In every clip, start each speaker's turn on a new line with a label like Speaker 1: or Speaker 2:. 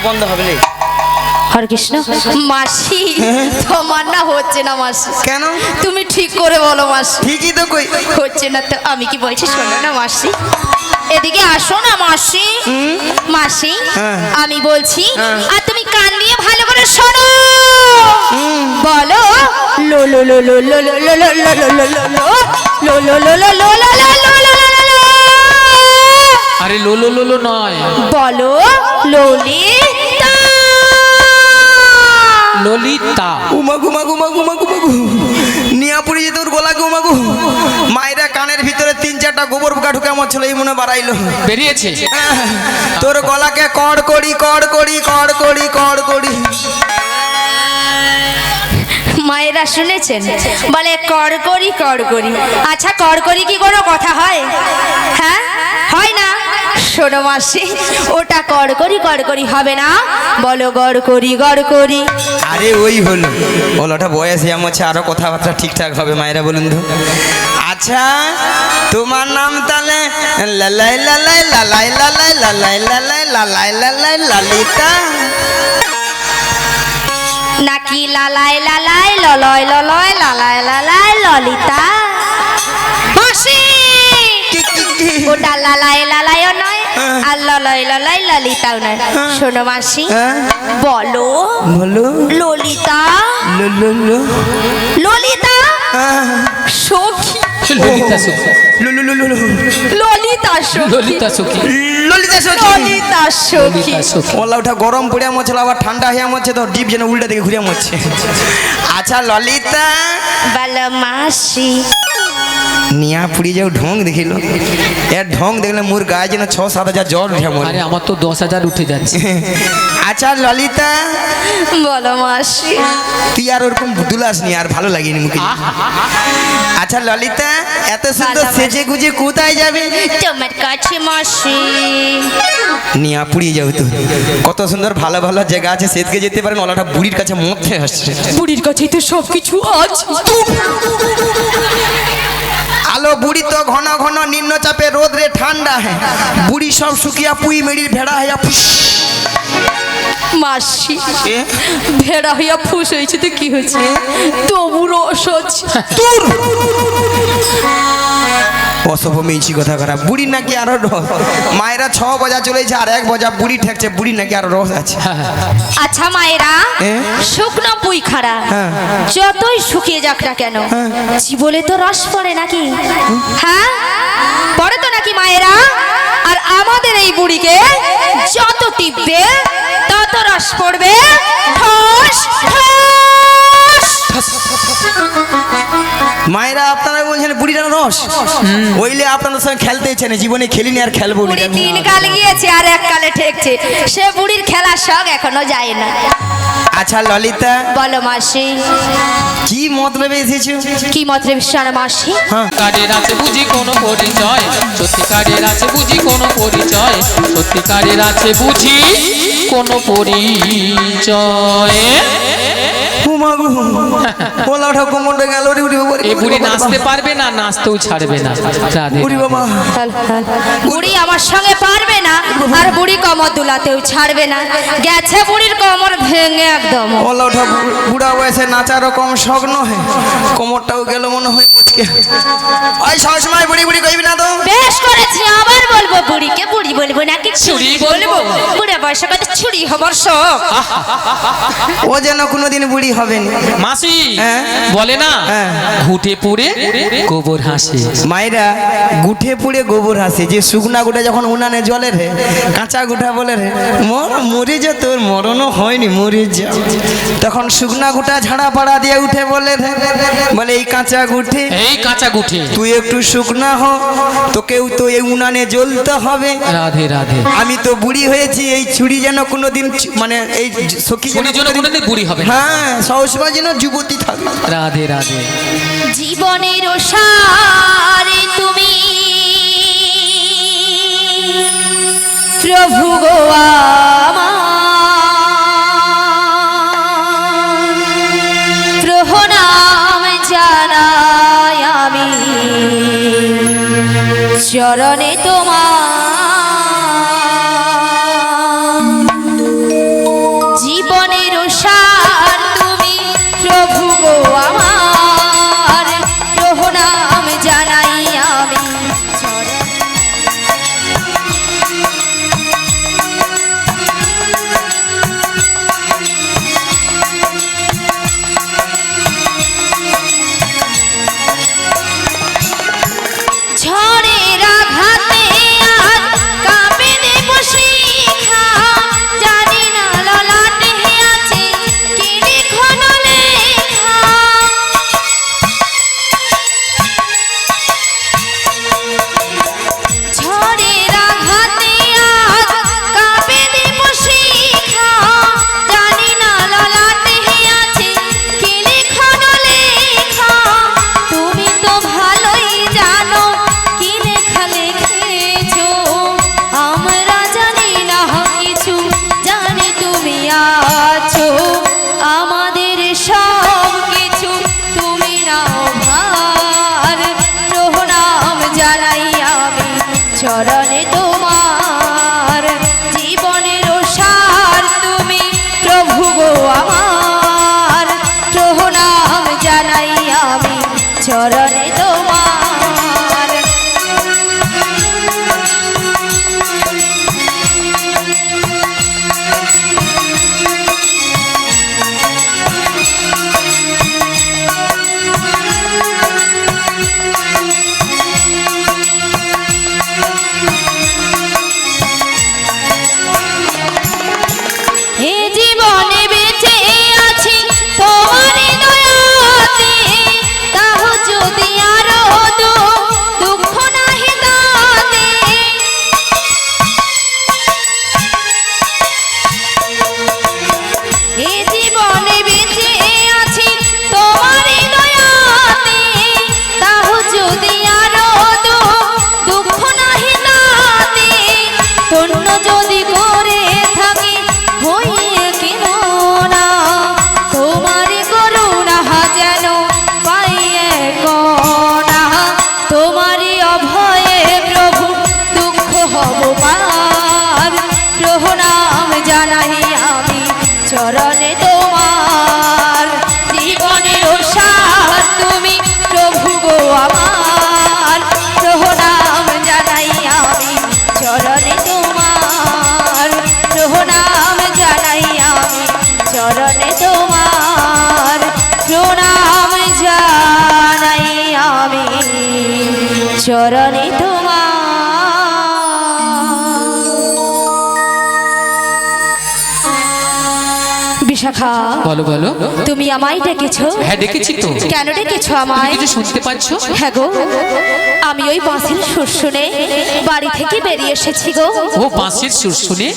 Speaker 1: বন্ধ হবে না।
Speaker 2: হরে কৃষ্ণ। মাসি তোমার না হচ্ছে না মাসি।
Speaker 1: কেন?
Speaker 2: তুমি ঠিক করে বলো মাসি।
Speaker 1: ঠিকই তো কই,
Speaker 2: হচ্ছে না তো আমি কি বলছি শোনো না মাসি, এদিকে আসো না মাসি। মাসি আমি বলছি আর তুমি কান দিয়ে ভালো করে শোনো। বলো লো লো লো লো লো লো লো লো লো লো লো লো লো লো লো লো লো লো।
Speaker 3: আরে লো লো লো লো নয়,
Speaker 2: বলো ললিতা।
Speaker 3: ললিতা।
Speaker 1: উমাগু মাগু মাগু মাগু মাগু নিয়া পুড়ি যেত ওর গলাকে। উমাগু মায়েরা কানের ভিতরে 3-4টা গোবর পোকা ঢুকে আমার ছেলে এই মনে বাড়াইলো,
Speaker 3: বেরিয়েছে।
Speaker 1: তোর গলাকে কড় করি কড় করি কড় করি কড় করি।
Speaker 2: মায়েরা শুনেছেন বলে করকরি করকরি। আচ্ছা করকরি কি কোনো কথা হয়? হ্যাঁ হয় না। শোনো মাসি ওটা করকরি করকরি হবে না, বলো গড়করি গড়করি।
Speaker 1: আরে ওই হলো ওটা বয়সে আমার হচ্ছে, আরো কথাবার্তা ঠিকঠাক হবে। মায়েরা বলুন তো। আচ্ছা তোমার নাম তাহলে লালাই লালাই লালাই লালাই লালাই লালাই লালাই লালাই লালিতা
Speaker 2: নাকি লালাই লালাই ললয় ললয় লালাই লালাই ললিতা? মাসি ওটা লালাই লালাইও নয় আর ললয় ললয় ললিতাও নয়। শোনো মাসি বলো
Speaker 1: বলো
Speaker 2: ললিতা।
Speaker 1: ললিতা
Speaker 2: সখী।
Speaker 3: ললিতা সখী।
Speaker 2: ললিতা সখী।
Speaker 3: ললিতা সখী।
Speaker 1: ললিতা সখী।
Speaker 2: ললিতা সখী।
Speaker 1: ওলা ওটা গরম পড়ে মরছিল, আবার ঠান্ডা হয়ে মরছে, তো ডিপ যেন উল্টা দিকে ঘুরে মরছে। আচ্ছা ললিতা
Speaker 2: বলো মাসি।
Speaker 1: নিয়া পুড়ি যাও ঢং দেখিল, এর ঢং দেখলে মোর গায়ে যেন 6-7 হাজার জ্বর উঠে মরে।
Speaker 3: আরে আমার তো 10,000 উঠে যাচ্ছে।
Speaker 1: আচ্ছা ললিতা
Speaker 2: বলো মাসি।
Speaker 1: তুই আর ওরকম দুলাস নি, আর ভালো লাগেনি মুখে। আচ্ছা ললিতা এত সুন্দর সেজে গুজে কোথায় যাবে?
Speaker 2: তোমার কাছে মাসি।
Speaker 1: নিয়া পুড়িয়ে যাও তো, কত সুন্দর ভালো ভালো জায়গা আছে, সেদিকে যেতে পারেন। ওলাটা বুড়ির কাছে মরতে আসছে।
Speaker 2: বুড়ির কাছেই তো সব কিছু আছে।
Speaker 1: আলো বুড়ি তো ঘন ঘন নিম্নচাপে রোদরে ঠান্ডা হ্যাঁ, বুড়ি সব শুকিয়া পুই মেড়ির ভেড়া হইয়া ফুস।
Speaker 2: মাসি ভেড়া হইয়া ফুস হয়েছে তো কি হয়েছে, তবু রস হচ্ছে।
Speaker 1: অসভ্য মিছি কথা করা। বুড়ি নাকি আরো রস, মায়েরা 6 বজা চলেছে আর 1 বজা বুড়ি ঠেকছে, বুড়ি নাকি আরো রস আছে।
Speaker 2: আচ্ছা মায়েরা শুকনো পুই খাড়া যতই শুকিয়ে যাক না কেন জীবনে তো রস পড়ে নাকি? হ্যাঁ পড়ে তো নাকি মায়েরা? আর আমাদের এই বুড়িকে যত টিপবে তত রস পড়বে। ঠস ঠস।
Speaker 1: মায়েরা আপনারা বলছেন বুড়িটা রস, ওইলে আপনাদের সঙ্গে খেলতে ইচ্ছে নেই, জীবনে খেলিনি আর খেলবো না।
Speaker 2: বুড়ি 3 কাল গিয়েছে আর 1 কালে ঠেকছে, সে বুড়ির খেলার শখ এখনো যায় না।
Speaker 1: আচ্ছা ললিতা
Speaker 2: বলো মাসি
Speaker 1: কি মতলবে এসেছো?
Speaker 2: কি মতলবে শোনো মাসি।
Speaker 3: কারের আছে বুঝি কোনো পরিচয়, সত্যিকারের আছে বুঝি কোনো পরিচয়, সত্যিকারের আছে বুঝি কোনো পরিচয়।
Speaker 1: ওলা ওঠা কোমরটা গেল রে।
Speaker 3: এই বুড়ি নাচতে পারবে না, নাচতেও ছাড়বে না। রাধে।
Speaker 2: বুড়ি আমার সঙ্গে পারবে না আর বুড়ি কমর দুলাতেও ছাড়বে না, গেছে বুড়ির কমর ভেঙে একদম।
Speaker 1: ওলা ওঠা বুড়া বয়সে নাচারও কম শখ নয়, কোমরটাও গেল মনে হয় মুচকে। ওই সবসময় বুড়ি বুড়ি কইবি না তো।
Speaker 2: বেশ করেছি, আবার বলবো বুড়িকে বুড়ি বলবো নাকি ছুরি বলবো? বুড়ে বয়সে কত ছুরি হবার শখ।
Speaker 1: ও যেন কোনোদিন বুড়ি হবে না।
Speaker 3: মাসি বলে না ঘুটে পুড়ে গোবর হাসে।
Speaker 1: মায়েরা গুঠে পুড়ে গোবর হাসে, যে শুকনা গুটা যখন উনানে জলে রে, কাঁচা গুটা বলে রে মরে যা, তোর মরণও হয়নি মরে যা, তখন শুকনা গুটা ঝাড়া পাড়া দিয়ে উঠে বলে রে, বলে এই কাঁচা গুঠে,
Speaker 3: এই কাঁচা গুঠে
Speaker 1: তুই একটু শুকনা হ, তোকেও তো এই উনানে জ্বলতে হবে।
Speaker 3: রাধে রাধে।
Speaker 1: আমি তো বুড়ি হয়েছি, এই ছুরি যেন কোনোদিন মানে এই সখী যেন
Speaker 3: কোনোদিন বুড়ি হবে না।
Speaker 1: হ্যাঁ সবসময় যেন যুবতী থাকবে।
Speaker 3: রাধে রাধে।
Speaker 2: জীবনের সারে তুমি প্রভু গো আমার প্রণাম জানাই। চরণে তোমার জীবনের সার তুমি প্রভু গো আমার প্রণাম জানাই আমি চরণে ঝড়ের আঘাতে আজ কাঁপে দেব শিখা জানি না ললাটে আছে কি লিখন লেখা ঝড়ের আঘাতে আজ কাঁপে দেব শিখা জানি না ললাটে আছে কি লিখন লেখা তুমি তো ভালোই জানো কি লেখা লিখেছো আমরা জানি না কিছু জানি তুমি আছো আমাদের সব কিছু তুমি নাও ভার প্রণাম জানাই আমি চরণে তোমার জীবনের সার তুমি প্রভু গো আমার প্রণাম জানাই আমি চরণে তোমার এ জীবনে বেঁচে আছি তোমার দয়াতে তাহো যদি আরো দুঃখ নাহি দাতে এ জীবনে বেঁচে আছি তোমার দয়াতে তাহো যদি আরো দুঃখ নাহি দাতে ধন্য যদি করে থাকি হইয়ে কেন না তোমার করুণা যেন পাইয়ে কোনা তোমারই অভয়ে প্রভু দুঃখ হব পার প্রণাম জানাই আমি চরণে তোমার জীবনের সার তুমি প্রভু গো আমার প্রণাম জানাই আমি চরণে তোমার প্রণাম জানাই আমি চরণে তোমার প্রণাম জানাই আমি চরণে তোমার বিশাখা
Speaker 3: বলো বলো
Speaker 2: তুমি আমায় ডেকেছো
Speaker 3: হ্যাঁ ডেকেছি তো
Speaker 2: কেন ডেকেছো
Speaker 3: তুমি
Speaker 2: আমায়
Speaker 3: কিছু শুনতে পাচ্ছ
Speaker 2: হ্যাঁ গো আমি ওই বাঁশির সুর শুনে বাড়ি থেকে বেরিয়ে এসেছি গো
Speaker 3: ও বাঁশির সুর শুনে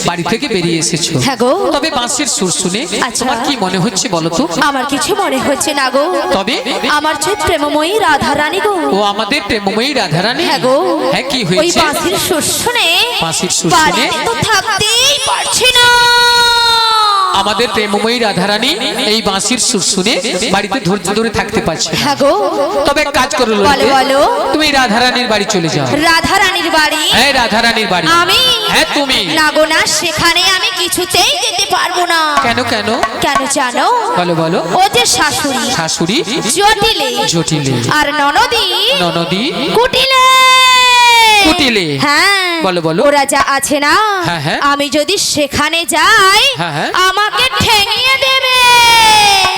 Speaker 3: বাড়ি থেকে বেরিয়ে এসেছো
Speaker 2: হ্যাঁ গো
Speaker 3: তবে বাঁশির সুর শুনে
Speaker 2: আচ্ছা।
Speaker 3: তোমার কি মনে হচ্ছে বলো তো
Speaker 2: আমার কিছু মনে হচ্ছে না গো
Speaker 3: তবে
Speaker 2: আমার যে প্রেমময়ী রাধা রানী গো
Speaker 3: ও আমাদের প্রেমময়ী রাধারানী
Speaker 2: হ্যাঁ গো
Speaker 3: হ্যাঁ কি
Speaker 2: ওই
Speaker 3: হয়েছে
Speaker 2: বাঁশির সুর শুনে
Speaker 3: বাঁশির সুর
Speaker 2: বাড়িতে
Speaker 3: শুনে?
Speaker 2: তো থাকতেই পারছি না
Speaker 3: আমাদের প্রেমময়ী রাধারানী এই বাঁশির সুর শুনে বাড়িতে ধৈর্য ধরে থাকতে পারছে না।
Speaker 2: হ্যাঁ গো
Speaker 3: তবে এক কাজ করো
Speaker 2: বলো
Speaker 3: ললিতে,
Speaker 2: বলো
Speaker 3: তুমি রাধারানীর বাড়ি চলে যাও
Speaker 2: রাধা রানীর বাড়ি
Speaker 3: হ্যাঁ রাধারানীর বাড়ি
Speaker 2: আমি
Speaker 3: হ্যাঁ তুমি
Speaker 2: না গো না সেখানে আমি কিছুতেই যেতে পারবো না
Speaker 3: কেন কেন
Speaker 2: কেন জানো
Speaker 3: বলো বলো
Speaker 2: ও যে শাশুড়ি
Speaker 3: শাশুড়ি
Speaker 2: জটিলে
Speaker 3: জটিলে
Speaker 2: আর ননদি
Speaker 3: ননদি
Speaker 2: কুটিলে
Speaker 3: কুটিলে
Speaker 2: হ্যাঁ
Speaker 3: বলো বলো
Speaker 2: ওরা যা আছে না
Speaker 3: হ্যাঁ, হ্যাঁ।
Speaker 2: আমি যদি সেখানে যাই
Speaker 3: হ্যাঁ, হ্যাঁ।
Speaker 2: আমাকে ঠেঙিয়ে দেবে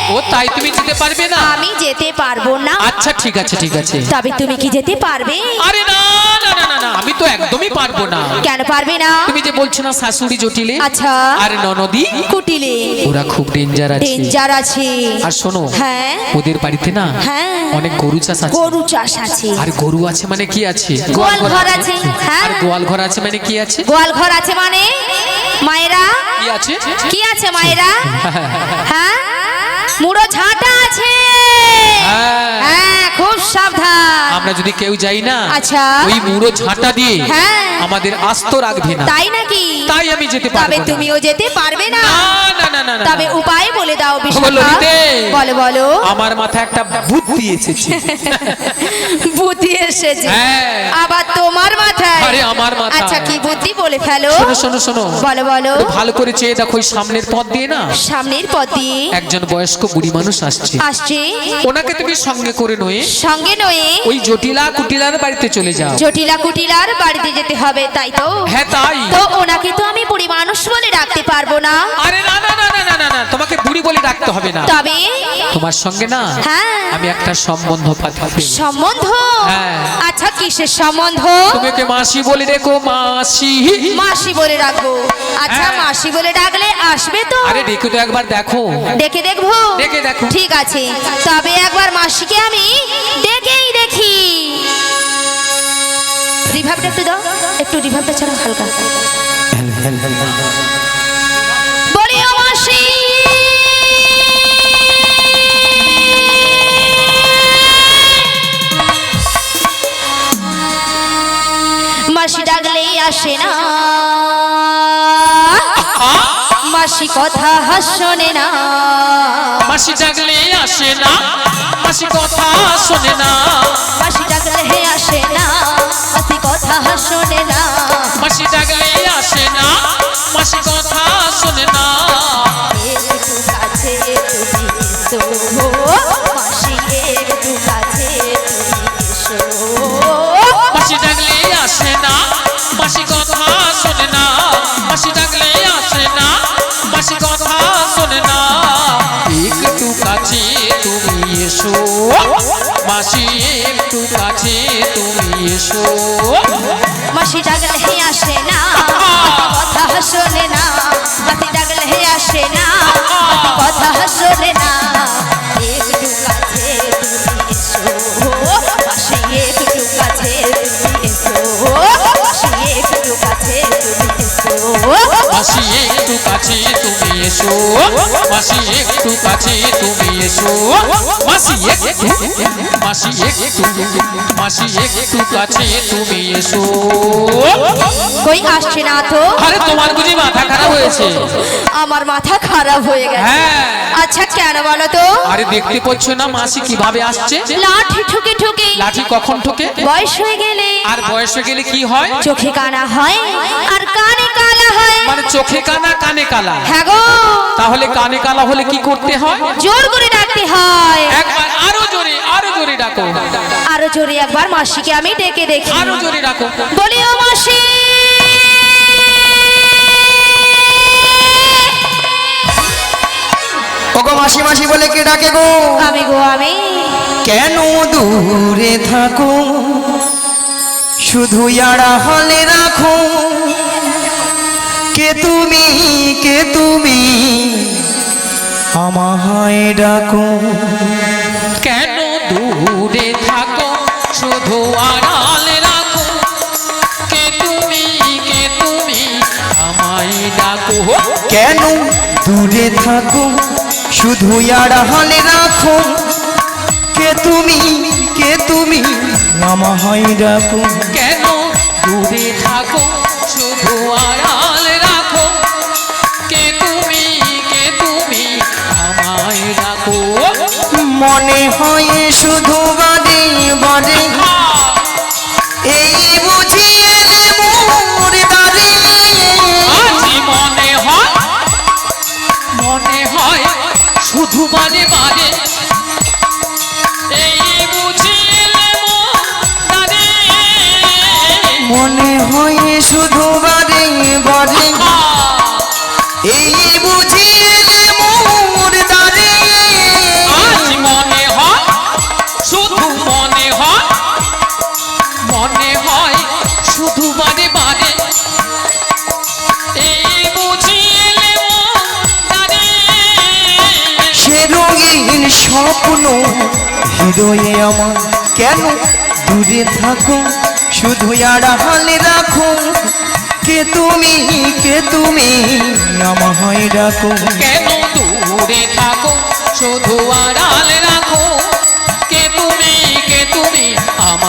Speaker 3: ও তাই তুমি যেতে পারবে না
Speaker 2: আমি যেতে পারবো না
Speaker 3: আচ্ছা ঠিক আছে ঠিক আছে
Speaker 2: তবে তুমি কি যেতে পারবে
Speaker 3: আরে না না না না না আমি তো একদমই পারবো না
Speaker 2: কেন পারবে না
Speaker 3: তুমি যে বলছো না শাশুড়ি জটিলে
Speaker 2: আচ্ছা
Speaker 3: আর ননদি
Speaker 2: কুটিলে
Speaker 3: ওরা খুব ডেঞ্জার আছে
Speaker 2: ডেঞ্জার আছে
Speaker 3: আর শোনো
Speaker 2: হ্যাঁ
Speaker 3: ওদের বাড়িতে না
Speaker 2: হ্যাঁ
Speaker 3: অনেক গরু চাষ আছে
Speaker 2: গরু চাষ আছে
Speaker 3: আর গরু আছে মানে কি আছে
Speaker 2: গোয়াল ঘর আছে হ্যাঁ
Speaker 3: আর গোয়াল ঘর আছে মানে কি আছে
Speaker 2: গোয়াল ঘর আছে মানে মায়েরা
Speaker 3: কি আছে
Speaker 2: কি আছে মায়েরা হ্যাঁ মুড়ো ঝাঁটা আছে
Speaker 3: হ্যাঁ।
Speaker 2: হ্যাঁ খুব সাবধান
Speaker 3: আমরা যদি কেউ যাই না
Speaker 2: আচ্ছা।
Speaker 3: ওই মুড়ো ঝাঁটা দিয়ে
Speaker 2: হ্যাঁ।
Speaker 3: আমাদের আস্ত রাখবে না।
Speaker 2: তাই নাকি?
Speaker 3: তাই আমি যেতে পারবো
Speaker 2: তবে
Speaker 3: না।
Speaker 2: তুমিও যেতে পারবে না।
Speaker 3: না না না না
Speaker 2: তবে উপায় বলে দাও
Speaker 3: বলো
Speaker 2: বিশাখা।
Speaker 3: দিতে।
Speaker 2: বলো বলো।
Speaker 3: আমার মাথায় একটা বুদ্ধি এসেছে।
Speaker 2: বুদ্ধি এসেছে?
Speaker 3: হ্যাঁ।
Speaker 2: আবার তোমার মাথায়?
Speaker 3: আরে আমার মাথায়।
Speaker 2: আচ্ছা কি বুদ্ধি বলে ফেলো।
Speaker 3: শোনো শোনো শোনো।
Speaker 2: বলো বলো।
Speaker 3: একটু ভালো করে চেয়ে দেখো ওই সামনের পথ দিয়ে না
Speaker 2: সামনের পথ দিয়ে
Speaker 3: একজন বয়স্ক বুড়ি মানুষ আসছে।
Speaker 2: আসছে।
Speaker 3: ওনাকে তুমি সঙ্গে করে নয়ে
Speaker 2: সঙ্গে নয়ে
Speaker 3: ওই জটিলা কুটিলার বাড়িতে চলে যাও।
Speaker 2: জটিলা কুটিলার বাড়িতে যেতে হবে, তাই তো?
Speaker 3: হ্যাঁ তাই।
Speaker 2: তো ওনাকে তো আমি বুড়ি মানুষ বলে ডাকতে পারবো না।
Speaker 3: আরে না না না না না না না, তোমাকে বুড়ি বলে ডাকতে হবে না।
Speaker 2: তবে
Speaker 3: তোমার সঙ্গে না
Speaker 2: হ্যাঁ
Speaker 3: আমি একটা সম্বন্ধ পাঠাবো।
Speaker 2: সম্বন্ধ?
Speaker 3: হ্যাঁ।
Speaker 2: আচ্ছা কিসের সম্বন্ধ?
Speaker 3: তুমি ওকে মাসি বলে রেখো, মাসি।
Speaker 2: মাসি বলে রাখবো। আচ্ছা
Speaker 3: হ্যাঁ।
Speaker 2: মাসি বলে ডাকলে আসবে তো?
Speaker 3: আরে ডেকে তো একবার দেখো।
Speaker 2: ডেকে দেখবো?
Speaker 3: ডেকে দেখো।
Speaker 2: ঠিক আছে, তবে একবার মাসিকে আমি ডেকেই দেখি। রিভাবটা একটু দাও, একটু রিভাবটা ছাড়া হালকা। বলি ও মাসি। মাসি ডাকলেই আসে না, মাসি কথা শোনে না।
Speaker 3: মাসি ডাকলে আসে না, মাসি কথা শোনে না।
Speaker 2: মাসি ডাকলে আসে না, মাসি কথা শোনে না।
Speaker 3: মাসি ডাকলে আসে না, মাসি কথা শোনে না।
Speaker 2: একটু কাছে তুমি এসো, মাসি একটু কাছে তুমি এসো।
Speaker 3: মাসি ডাকলে আসে না, মাসি কথা শোনে না। মাসি ডাকলে আসে না, মাসি কথা শোনে না। একটু কাছে তুমি এসো, মাসি একটু কাছে তুমি এসো।
Speaker 2: মাসি ডাকলে আসে না, কথা শোনে না। মাসি ডাকলে আসে না, কথা শোনে না। একটু কাছে তুমি এসো, মাসি একটু কাছে তুমি এসো। মাসি একটু কাছে তুমি এসো।
Speaker 3: মাসি একটু কাছে তুমি এসো, মাসি একটু কাছে তুমি এসো। মাসি একটু, মাসি একটু, মাসি একটু কাছে তুমি এসো।
Speaker 2: কই আসছে না তো?
Speaker 3: আরে তোমার বুঝি মাথা খারাপ হয়েছে?
Speaker 2: আমার মাথা খারাপ হয়ে গেছে।
Speaker 3: হ্যাঁ।
Speaker 2: আচ্ছা কেন বলো তো?
Speaker 3: আরে দেখতে পাচ্ছ না মাসি কিভাবে আসছে?
Speaker 2: লাঠি ঠুকে ঠুকে।
Speaker 3: লাঠি কখন ঠোকে?
Speaker 2: বয়স হয়ে গেলে।
Speaker 3: আর বয়স হয়ে গেলে কি হয়?
Speaker 2: চোখে কানা হয় আর কানে কালা হয়।
Speaker 3: মানে চোখে কানা কানে কালা।
Speaker 2: হ্যাঁ গো।
Speaker 3: তাহলে কানে কালা হলে কি করতে হয়?
Speaker 2: জোর করে ডাকতে হয়।
Speaker 3: একবার আরো জোরে, আরো জোরে ডাকো।
Speaker 2: আরো জোরে একবার মাসিকে আমি ডেকে দেখি।
Speaker 3: আরো জোরে ডাকো।
Speaker 2: বলি ও মাসি।
Speaker 1: ওগো মাসি মাসি বলে কে ডাকে গো?
Speaker 2: আমি গো আমি।
Speaker 1: কেন দূরে থাকো, শুধু ইয়ারা হলে রাখো। কে তুমি, কে তুমি, আমায় ডাকো।
Speaker 3: কেন দূরে থাকো, শুধু আড়ালে রাখো। কে তুমি, কে তুমি, আমায় ডাকো।
Speaker 1: কেন দূরে থাকো, শুধু ইয়ারা হলে রাখো। কে তুমি, কে তুমি, আমায় ডাকো।
Speaker 3: কেন দূরে থাকো, শুধু আড়ালে রাখো। কে তুমি, কে তুমি, আমায় ডাকো।
Speaker 1: মনে হয় শুধু বাদে বাদে, এই বুঝি এলে মোর দ্বারে।
Speaker 3: আজি মনে হয়, মনে হয় শুধু বারে বারে। এই বুঝি এলে মোর দ্বারে।
Speaker 1: মনে হয় শুধু বাদে বাদে, এই বুঝি এলে মোর দ্বারে।
Speaker 3: আজ মনে হয়, শুধু মনে হয়, মনে হয় শুধু বারে বারে। এই বুঝি এলে মোর দ্বারে।
Speaker 1: সে রঙিন স্বপ্ন হৃদয়ে আমার, কেন দূরে থাকো, শুধু আড়ালে রাখো। কে তুমি, কে তুমি, আমায় ডাকো।
Speaker 3: কেন দূরে থাকো, শুধু আড়ালে রাখো। কে তুমি, কে তুমি, আমায়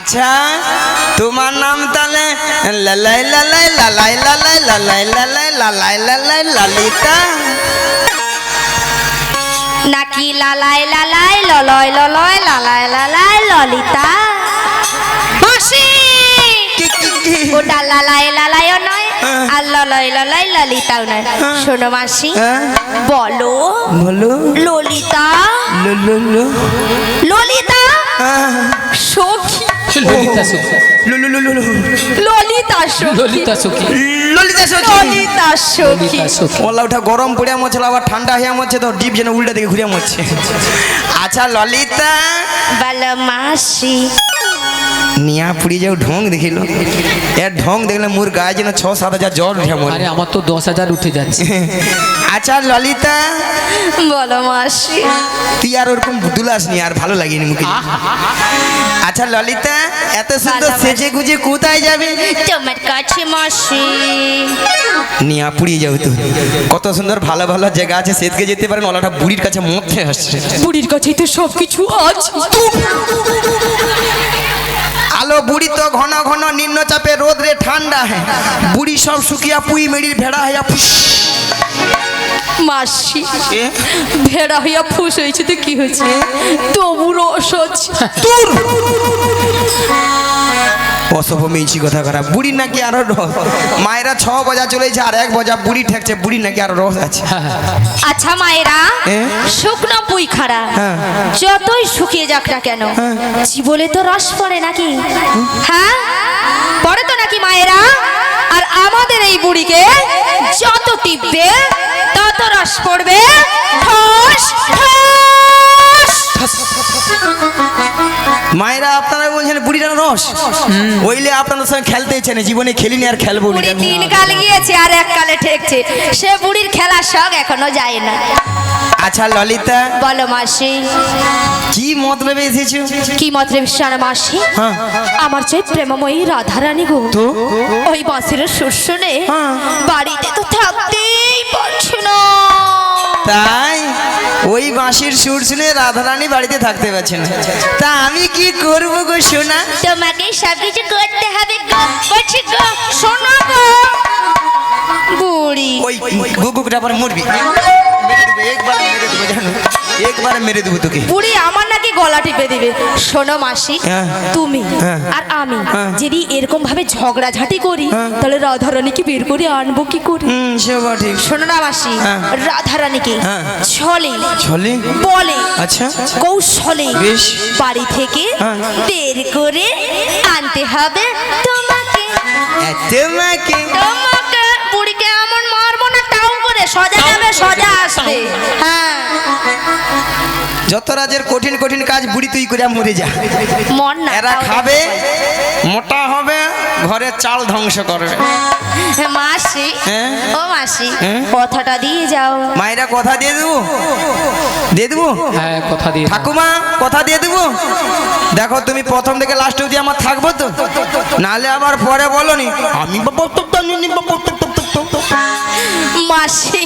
Speaker 1: আচ্ছা তোমার নাম তাহলে লালাই লালাই লালাই লালাই লালাই লালাই লালাই লালাই ললিতা
Speaker 2: নাকি লালাই লালাই ললয় ললয় লালাই লালাই ললিতা? মাসি ওটা লালাই লালাইও নয় আর ললয় ললয় ললিতাও নয়। শোনো মাসি, বলো
Speaker 1: বলো
Speaker 2: ললিতা
Speaker 1: লুলুলু
Speaker 2: ললিতা সখী
Speaker 3: ললিতা সখী
Speaker 1: লুলুলুলু
Speaker 2: ললিতা সখী
Speaker 3: ললিতা সখী
Speaker 1: ললিতা সখী
Speaker 2: ললিতা সখী।
Speaker 3: ললিতা সখী
Speaker 1: ওলা ওটা গরম পড়িয়া মরছিল আবার ঠান্ডা হইয়া মরছে তো ডিপ যেন উল্টা দিকে ঘুরিয়া মরছে। আচ্ছা ললিতা
Speaker 2: বলো মাসি।
Speaker 1: নিয়া পুড়ি যাও ঢং দেখিল এর ঢং দেখলে মোর গায়ে যেন 6-7 হাজার জ্বর উঠে মরে।
Speaker 3: আরে আমার তো 10,000 উঠে যাচ্ছে।
Speaker 1: আচ্ছা ললিতা
Speaker 2: বলো মাসি।
Speaker 1: তুই আর ওরকম দুলাস নি আর ভালো লাগেনি মুখে। আচ্ছা ললিতা এত সুন্দর সেজে গুজে কোথায় যাবে?
Speaker 2: তোমার কাছে মাসি।
Speaker 1: নিয়া পুড়িয়ে যাও তো কত সুন্দর ভালো ভালো জায়গা আছে সেদিকে যেতে পারেন ওলাটা বুড়ির কাছে মধ্যে আসছে।
Speaker 2: বুড়ির কাছেই তো সব কিছু আছে।
Speaker 1: আলো বুড়ি তো ঘন ঘন নিম্নচাপে রোদরে ঠান্ডা হ্যাঁ বুড়ি সব শুকিয়া পুই মেড়ির ভেড়া হইয়া
Speaker 2: মাসি ভেড়া হইয়া ফুস হয়েছে তো কি হয়েছে? তবু রস আছে।
Speaker 1: অসভ্য মেয়েছি কথা খারাপ বুড়ি নাকি আরো রস মায়েরা 6 বজা চলেছে আর 1 বজা বুড়ি ঠেকছে বুড়ি নাকি আরো রস আছে।
Speaker 2: আচ্ছা মায়েরা শুকনো পুই খাড়া যতই শুকিয়ে যাক না কেন জীবনে তো রস পড়ে নাকি? হ্যাঁ পড়ে তো নাকি মায়েরা? আর আমাদের এই বুড়িকে যত টিপবে তত রস পড়বে। ঠস ঠস।
Speaker 1: মায়েরা আপনারা বলছেন বুড়িটা রস ওইলে আপনাদের সঙ্গে খেলতে ইচ্ছে নেই জীবনে খেলিনি আর খেলবো না।
Speaker 2: বুড়ি 3 কাল গিয়েছে আর 1 কালে ঠেকছে সে বুড়ির খেলার শখ এখনো যায় না।
Speaker 1: আচ্ছা ললিতা
Speaker 2: বলো মাসি।
Speaker 1: কি মতলবে এসেছো?
Speaker 2: কি মতলবে বিশ্বাস মাসি?
Speaker 1: হ্যাঁ
Speaker 2: আমার চাই প্রেমময়ী রাধারানী গো
Speaker 1: তো
Speaker 2: ওই বাঁশির সুর শুনে বাড়িতে তো থাকতেই পারছি না।
Speaker 1: তাই ওই বাঁশির সুর শুনে রাধারানী বাড়িতে থাকতে পারছে না তা আমি কি করব গো সোনা?
Speaker 2: তোমাকে সব কিছু করতে হবে গো বলছি গো শোনো গো বুড়ি।
Speaker 1: ওই গুগুকটা পরে মরবি একবার মেরে দেবো তোকে।
Speaker 2: বুড়ি আমার নাকি গলা টিপে দিবে। শোনো মাসি তুমি আর আমি যদি এরকম ভাবে ঝগড়াঝাটি করি তাহলে রাধারানীকে বের করে আনবো কি করে?
Speaker 1: ঠিক
Speaker 2: শোনো না মাসি রাধারানীকে ছলে
Speaker 1: ছলে
Speaker 2: বলে
Speaker 1: আচ্ছা
Speaker 2: কৌশলে
Speaker 1: বেশ
Speaker 2: বাড়ি থেকে বের করে আনতে হবে তোমাকে।
Speaker 1: তোমাকে
Speaker 2: তোমাকে বুড়িকে এমন মারবো না টাউন করে সোজা যাবে সোজা আসবে। হ্যাঁ
Speaker 1: যত রাজের কঠিন কঠিন কাজ বুড়ি তুই করে মরে যা
Speaker 2: মন না
Speaker 1: এরা খাবে মোটা হবে ঘরের চাল ধ্বংস করবে।
Speaker 2: মাসি
Speaker 1: হ্যাঁ?
Speaker 2: ও মাসি কথাটা দিয়ে যাও।
Speaker 1: মায়েরা কথা দিয়ে দেবো দিয়ে দেবো
Speaker 3: হ্যাঁ কথা দিয়ে দাও।
Speaker 1: ঠাকুমা কথা দিয়ে দেবো। দেখো তুমি প্রথম থেকে লাস্ট অবধি আমার থাকবো তো নালে আবার পরে বলো নি আমি
Speaker 2: মাসি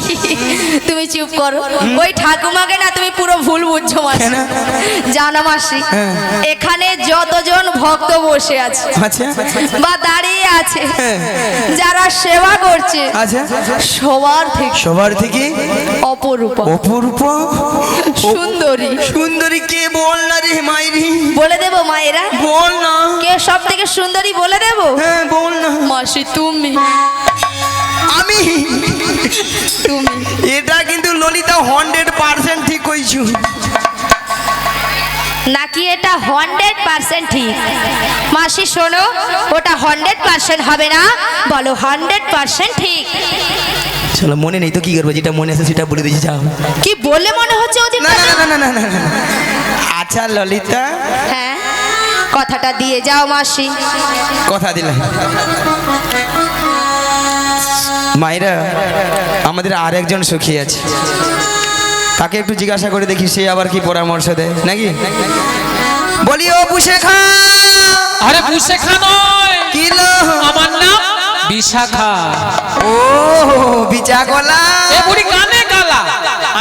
Speaker 2: তুমি চুপ করো। ওই ঠাকুমাকে না তুমি পুরো ভুল বুঝছো মাসি। জানো মাসি এখানে যতজন ভক্ত বসে আছে
Speaker 1: আচ্ছা
Speaker 2: বা দাঁড়িয়ে আছে যারা সেবা করছে
Speaker 1: আচ্ছা
Speaker 2: সবার থেকে
Speaker 1: অপরূপ
Speaker 2: অপরূপ সুন্দরী
Speaker 1: সুন্দরী কে বল না রে মাইরি
Speaker 2: বলে দেবো মায়েরা
Speaker 1: বল না
Speaker 2: কে সব থেকে সুন্দরী বলে দেবো?
Speaker 1: হ্যাঁ বল না
Speaker 2: মাসি তুমি
Speaker 1: আমি
Speaker 2: তুমি
Speaker 1: এটা কিন্তু ললিতা 100% ঠিক কইছু
Speaker 2: নাকি এটা 100% ঠিক? মাসি শোনো ওটা 100% হবে না বলো 100% ঠিক।
Speaker 1: চলো মনে নেই তো কি করবো যেটা মনে আছে সেটা বলে দিয়েছি যাও।
Speaker 2: কি বললে মনে হচ্ছে ওদিন?
Speaker 1: না না না না না না না আচ্ছা ললিতা
Speaker 2: হ্যাঁ কথাটা দিয়ে যাও মাসি।
Speaker 1: কথা দিলাম মায়েরা আমাদের আরেকজন সখী আছে তাকে একটু জিজ্ঞাসা করে দেখি সে আবার কি পরামর্শ দেয় নাকি। বলি ও বুশেখা।
Speaker 3: আরে বুশেখা নয়
Speaker 1: কি লো?
Speaker 3: আমার নাম বিশাখা।
Speaker 1: ও বিচা গলা
Speaker 3: এ বুড়ি কানে কালা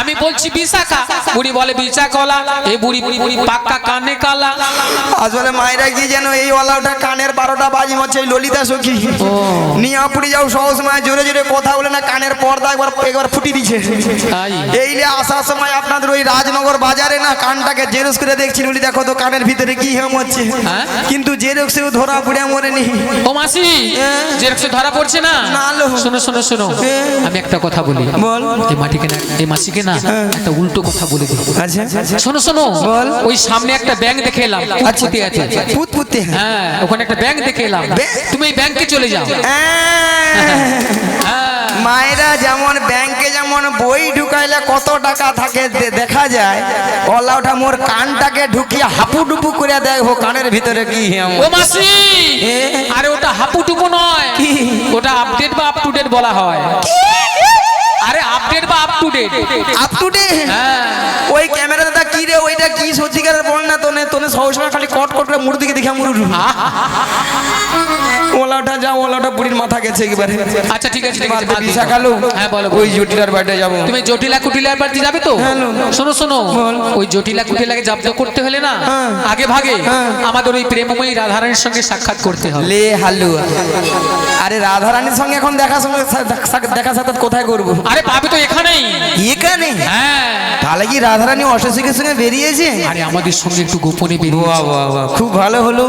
Speaker 3: আমি বলছি বলছি বিশাখা, বুড়ি বলে বিচা কলা, এই বুড়ি বুড়ি পাক্কা কানে কালা।
Speaker 1: আসলে মায়েরা কি যেন এই ওয়ালাটা কানের 12টা বাজি হচ্ছে এই ললিতা সখী নিয়ে পুড়ে যাও সহজ সময় জোরে জোরে কথা বলে না কানের পর্দা একবার ফুটি দিছে।
Speaker 3: তাই
Speaker 1: এই যে আসার সময় আপনাদের ওই রাজনগর বাজারে না কানটাকে জেরক্স করে দেখছি বলি দেখো তো কানের ভিতরে কি হেম হচ্ছে, কিন্তু জেরক্সেও ধরা পড়ে মরেনি।
Speaker 3: ও মাসি জেরক্সে ধরা পড়ছে না?
Speaker 1: না লো।
Speaker 3: শোনো শোনো শোনো, আমি একটা কথা বলি।
Speaker 1: বল।
Speaker 3: এই মাটিকে না, এই মাসিকে না একটা উল্টো কথা বলে দিই।
Speaker 1: আচ্ছা
Speaker 3: শোনো শোনো,
Speaker 1: বল।
Speaker 3: ওই সামনে একটা ব্যাংক দেখে এলাম, পুঁতি আছে।
Speaker 1: পুতপুতে
Speaker 3: হ্যাঁ, ওখানে একটা ব্যাংক দেখে এলাম, তুমি এই ব্যাংকে চলে যাও।
Speaker 1: মায়েরা যেমন ব্যাংকে যেমন বই ঢুকাইলে কত টাকা থাকে দেখা যায়, ওটা মোর কানটাকে ঢুকিয়ে হাপু ডুপু করে দেখবো কানের ভিতরে কি হেম।
Speaker 3: ও মাসি, আরে ওটা হাপুটুপু নয়, ওটা আপডেট বা আপ টু ডেট বলা হয়। আরে আপডেট বা up to date.
Speaker 1: Up to date?
Speaker 3: হ্যাঁ।
Speaker 1: ওই ক্যামেরা দাদা কি রে, ওইটা কি সত্যিকারের বল না তোনে তোনে সবসময় খালি কট কট করে মুরদিকে দেখে মুরু ওলাটা যাও, ওলাটা বুড়ির মাথা গেছে একেবারে।
Speaker 3: আচ্ছা ঠিক আছে ঠিক আছে, বাদ দিই।
Speaker 1: বিশাখালু
Speaker 3: হ্যাঁ বলো।
Speaker 1: ওই জটিলার বাড়িতে যাবো।
Speaker 3: তুমি জটিলা কুটিলার বাড়িতে যাবে তো? শোনো শোনো, ওই জটিলা কুটিলাকে জব্দ করতে হলে না আগে ভাগে আমাদের ওই প্রেমময়ী রাধারানীর সঙ্গে সাক্ষাৎ করতে হবে।
Speaker 1: লে হালুয়া, আরে রাধারানীর সঙ্গে এখন দেখা সাক্ষাৎ কোথায় করবো?
Speaker 3: আরে পাবে তো এখানেই।
Speaker 1: এখানে?
Speaker 3: হ্যাঁ।
Speaker 1: তাহলে কি রাধারানী অশোকের সঙ্গে বেরিয়েছে?
Speaker 3: আরে আমাদের সঙ্গে একটু গোপনে বেরিয়ে।
Speaker 1: বাহ বাহ বাহ, খুব ভালো হলো।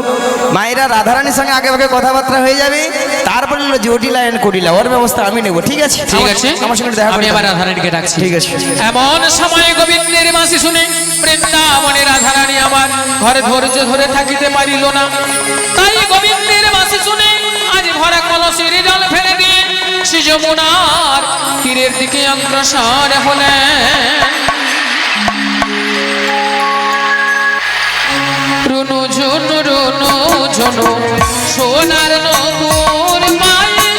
Speaker 1: মায়েরা রাধারানীর সঙ্গে আগে ভাগে কথাবার্তা হয়ে যাবে, তারপরে জটিলা এন্ড কুটিলা ওর ব্যবস্থা আমি নেবো। ঠিক আছে
Speaker 3: ঠিক আছে,
Speaker 1: আমার সঙ্গে দেখা
Speaker 3: আমি
Speaker 1: করতে
Speaker 3: আবার
Speaker 1: হবে।
Speaker 3: রাধারানীকে ডাকছি।
Speaker 1: ঠিক আছে।
Speaker 3: এমন সময় গোবিন্দের মাসি শুনে বৃন্দাবনে রাধারানী আমার ঘরে ধৈর্য ধরে থাকিতে পারিল না। তাই গোবিন্দের মাসি শুনে আজ ভরা কলসের জল ফেলে দিয়ে শ্রী যমুনার তীরের দিকে অগ্রসর হলেন। রুনু ঝুনু রুনু ঝুনু সোনার নূপুর পায়ে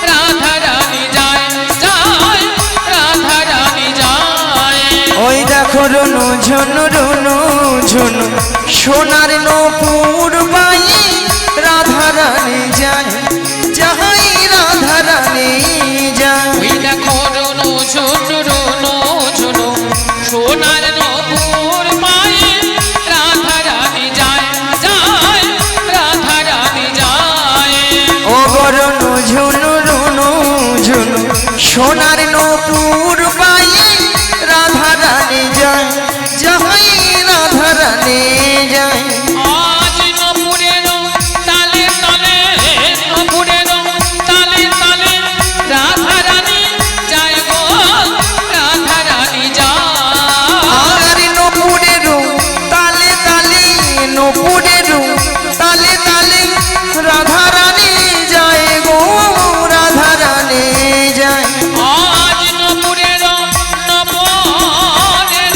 Speaker 3: রাধারানী যায় যায়, রাধারানী যায়।
Speaker 1: ওই দেখো রুনু ঝুনু ঝুনু সোনার নূপুর বাই রাধারানী যায় যাহাই রাধারানী যায়।
Speaker 3: ওই দেখো রুনু ঝুনু ঝুনু সোনার নূপুর পায়ে রাধারানী যায় যায়, রাধারানী যায়।
Speaker 1: ও রুনু ঝুনু ঝুনু সোনার নূপুর বাই রাধারানী যায় যাহাই রাধারানী যায়।
Speaker 3: আজ নপুরের তালে তালে, নপুরের তালে তালে রাধারানী যায় গো, রাধারানী যায়।
Speaker 1: আর নপুরের তালে তালে, নপুরের তালে তালে রাধারানী যায় গো, রাধারানী যায়।
Speaker 3: আজ নপুরের নপুরের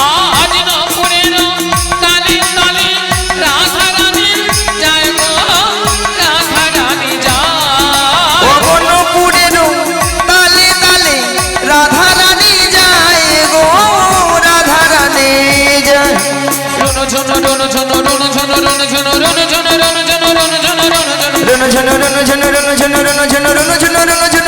Speaker 3: আজ নপুরের তালে তালে রাধারানী যায় গো, রাধারানী যায়।
Speaker 1: ও নপুরের তালে তালে রাধারানী যায় গো, রাধারানী যায়।
Speaker 3: রুনু ঝুনু রুনু ঝুনু রুনু ঝুনু রুনু ঝুনু রুনু ঝুনু রুনু ঝুনু রুনু ঝুনু রুনু ঝুনু
Speaker 1: রুনু ঝুনু রুনু ঝুনু রুনু ঝুনু রুনু ঝুনু রুনু ঝুনু রুনু ঝুনু